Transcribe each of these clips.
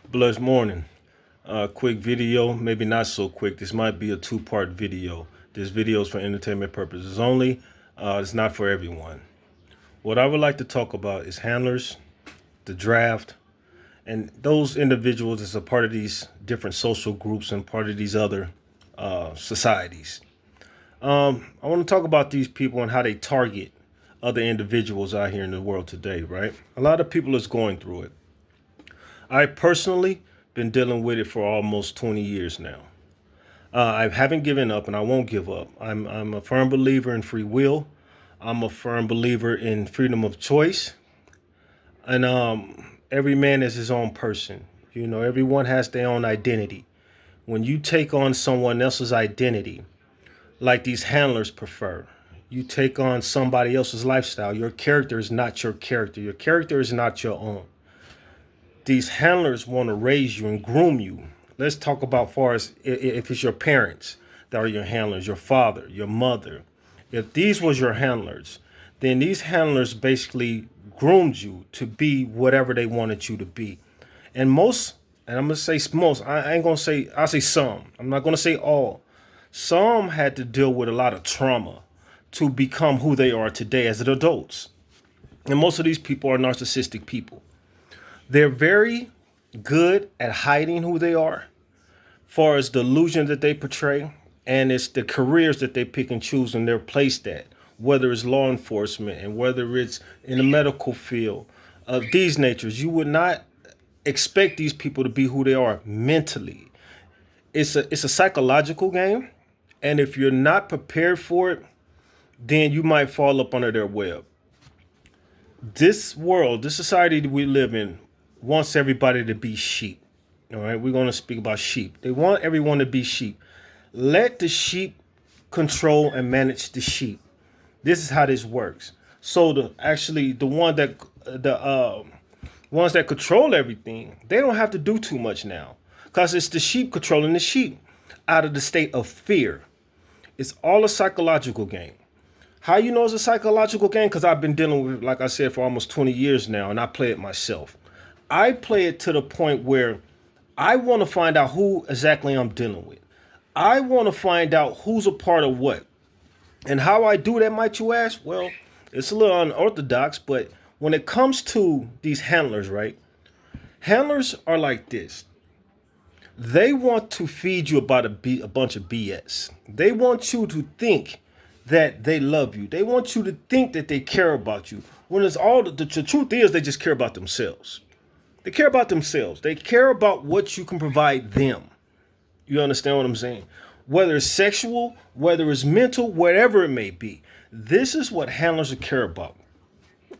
Blessed morning. Quick video, maybe not so quick. This might be a two-part video. This video is for entertainment purposes only. It's not for everyone. What I would like to talk about is handlers, the draft, and those individuals as a part of these different social groups and part of these other societies. I want to talk about these people and how they target other individuals out here in the world today, right? A lot of people is going through it. I personally been dealing with it for almost 20 years now. I haven't given up and I won't give up. I'm a firm believer in free will. I'm a firm believer in freedom of choice. And every man is his own person. You know, everyone has their own identity. When you take on someone else's identity, like these handlers prefer, you take on somebody else's lifestyle. Your character is not your character. Your character is not your own. These handlers want to raise you and groom you. Let's talk about far as if it's your parents that are your handlers, your father, your mother. If these was your handlers, then these handlers basically groomed you to be whatever they wanted you to be. And most, and I'm gonna say most, I ain't gonna say, I'll say some. I'm not gonna say all. Some had to deal with a lot of trauma to become who they are today as adults. And most of these people are narcissistic people. They're very good at hiding who they are, far as the illusion that they portray, and it's the careers that they pick and choose and they're placed at, whether it's law enforcement and whether it's in the medical field of these natures. You would not expect these people to be who they are mentally. It's a psychological game, and if you're not prepared for it, then you might fall up under their web. This world, this society that we live in, wants everybody to be sheep. All right, we're going to speak about sheep. They want everyone to be sheep. Let the sheep control and manage the sheep. This is how this works. So the ones that control everything, they don't have to do too much now, because it's the sheep controlling the sheep out of the state of fear. It's all a psychological game. How you know it's a psychological game? Because I've been dealing with it, like I said, for almost 20 years now, and I play it myself. I play it to the point where I want to find out who exactly I'm dealing with. I want to find out who's a part of what. And how I do that, might you ask? Well, it's a little unorthodox, but when it comes to these handlers, right? Handlers are like this. They want to feed you about a bunch of BS. They want you to think that they love you. They want you to think that they care about you. When it's all the truth is, they just care about themselves. They care about themselves. They care about what you can provide them. You understand what I'm saying? Whether it's sexual, whether it's mental, whatever it may be. This is what handlers care about.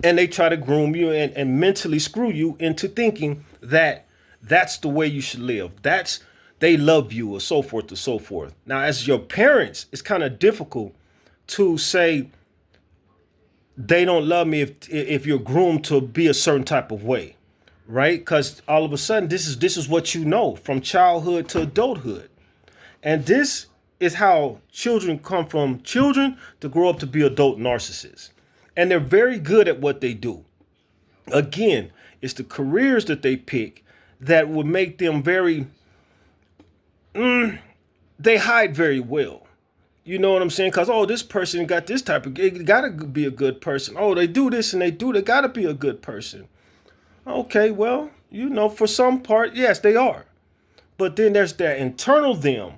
And they try to groom you and mentally screw you into thinking that that's the way you should live. They love you, or so forth and so forth. Now, as your parents, it's kind of difficult to say they don't love me if you're groomed to be a certain type of way. Right? Because all of a sudden, this is what you know from childhood to adulthood. And this is how children come from children to grow up to be adult narcissists. And they're very good at what they do. Again, it's the careers that they pick that would make them they hide very well. You know what I'm saying? Because, oh, this person got this type of, it got to be a good person. Oh, they do this and they got to be a good person. Okay, well, you know, for some part, yes, they are. But then there's that internal them,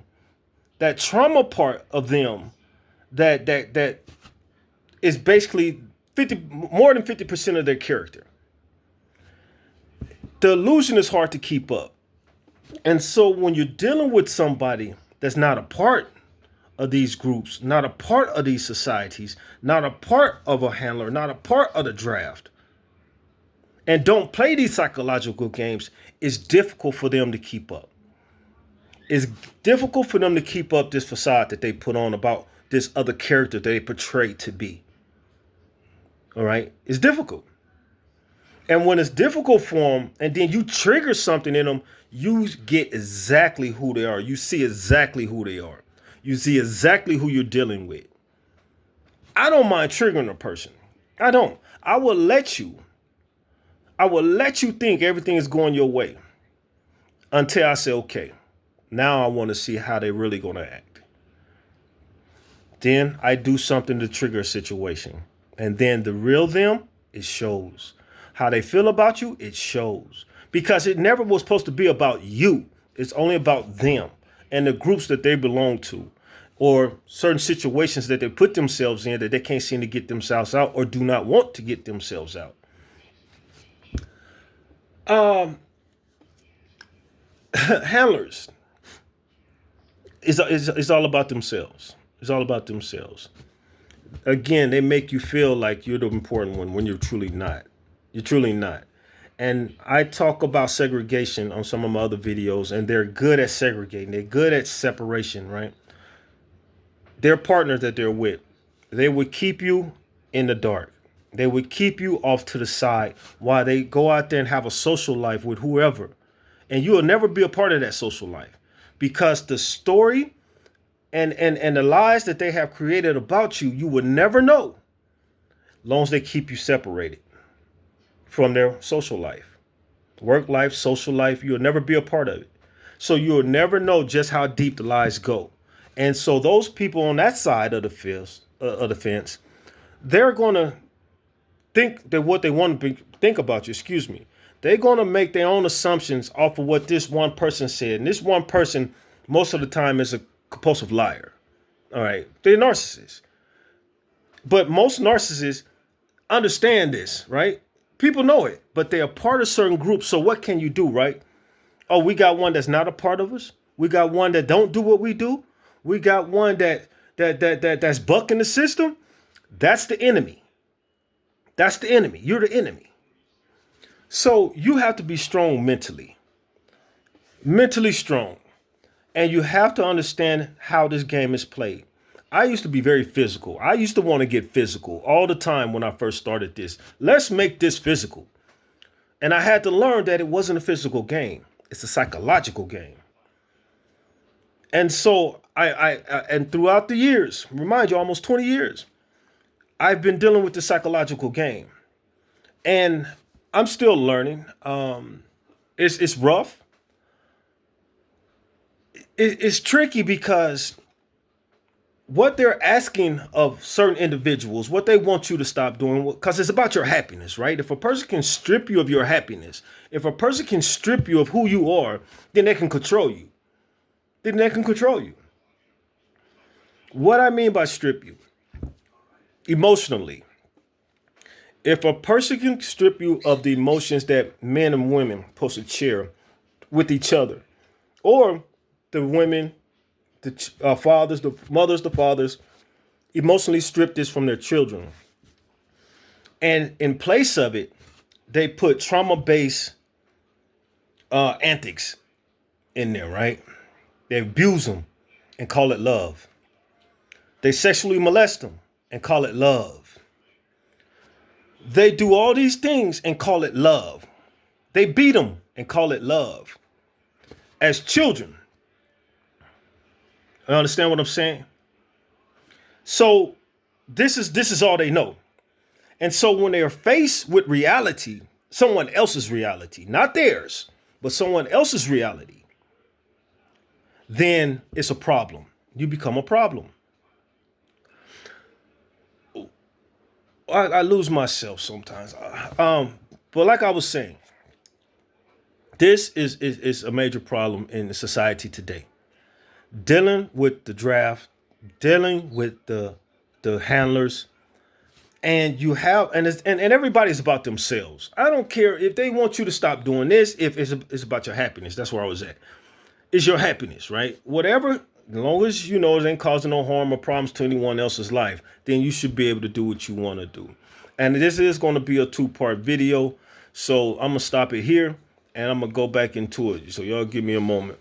that trauma part of them that is basically more than 50% of their character. The illusion is hard to keep up. And so when you're dealing with somebody that's not a part of these groups, not a part of these societies, not a part of a handler, not a part of the draft, and don't play these psychological games, it's difficult for them to keep up. It's difficult for them to keep up this facade that they put on about this other character that they portray to be. All right? It's difficult. And when it's difficult for them, and then you trigger something in them, you get exactly who they are. You see exactly who they are. You see exactly who you're dealing with. I don't mind triggering a person. I don't. I will let you think everything is going your way. until I say, okay, now I want to see how they really going to act. Then I do something to trigger a situation. And then the real them, it shows. How they feel about you, it shows. Because it never was supposed to be about you. It's only about them and the groups that they belong to, or certain situations that they put themselves in that they can't seem to get themselves out or do not want to get themselves out. Handlers is all about themselves. It's all about themselves. Again, they make you feel like you're the important one when you're truly not. You're truly not. And I talk about segregation on some of my other videos, and they're good at segregating. They're good at separation, right? Their partners that they're with, they would keep you in the dark. They would keep you off to the side while they go out there and have a social life with whoever. And you will never be a part of that social life because the story and the lies that they have created about you, you would never know as long as they keep you separated from their social life. Work life, social life, you'll never be a part of it. So you'll never know just how deep the lies go. And so those people on that side of the fence, they're going to think that what they want to think about you, they're going to make their own assumptions off of what this one person said. And this one person, most of the time, is a compulsive liar. All right. They're narcissists. But most narcissists understand this, right? People know it, but they are part of certain groups. So what can you do, right? Oh, we got one that's not a part of us. We got one that don't do what we do. We got one that's bucking the system. That's the enemy. That's the enemy. You're the enemy. So you have to be strong mentally strong. And you have to understand how this game is played. I used to be very physical. I used to want to get physical all the time when I first started this. Let's make this physical. And I had to learn that it wasn't a physical game. It's a psychological game. And so and throughout the years, remind you, almost 20 years, I've been dealing with the psychological game. And I'm still learning. It's rough. It's tricky because what they're asking of certain individuals, what they want you to stop doing, because it's about your happiness, right? If a person can strip you of your happiness, if a person can strip you of who you are, then they can control you. What I mean by strip you, emotionally. If a person can strip you of the emotions that men and women supposed to share with each other, or the women, the fathers, the mothers, the fathers, emotionally strip this from their children. And in place of it, they put trauma-based antics in there, right? They abuse them and call it love. They sexually molest them and call it love. They do all these things and call it love. They beat them and call it love. As children. You understand what I'm saying? So this is all they know. And so when they are faced with reality, someone else's reality, not theirs, but someone else's reality, then it's a problem. You become a problem. I lose myself sometimes. But like I was saying, this is a major problem in society today. Dealing with the draft, dealing with the handlers, and you have and everybody's about themselves. I don't care if they want you to stop doing this. If it's about your happiness, that's where I was at. It's your happiness, right? Whatever, as long as you know it ain't causing no harm or problems to anyone else's life, then you should be able to do what you want to do. And this is going to be a 2-part video, so I'm gonna stop it here and I'm gonna go back into it. So y'all give me a moment.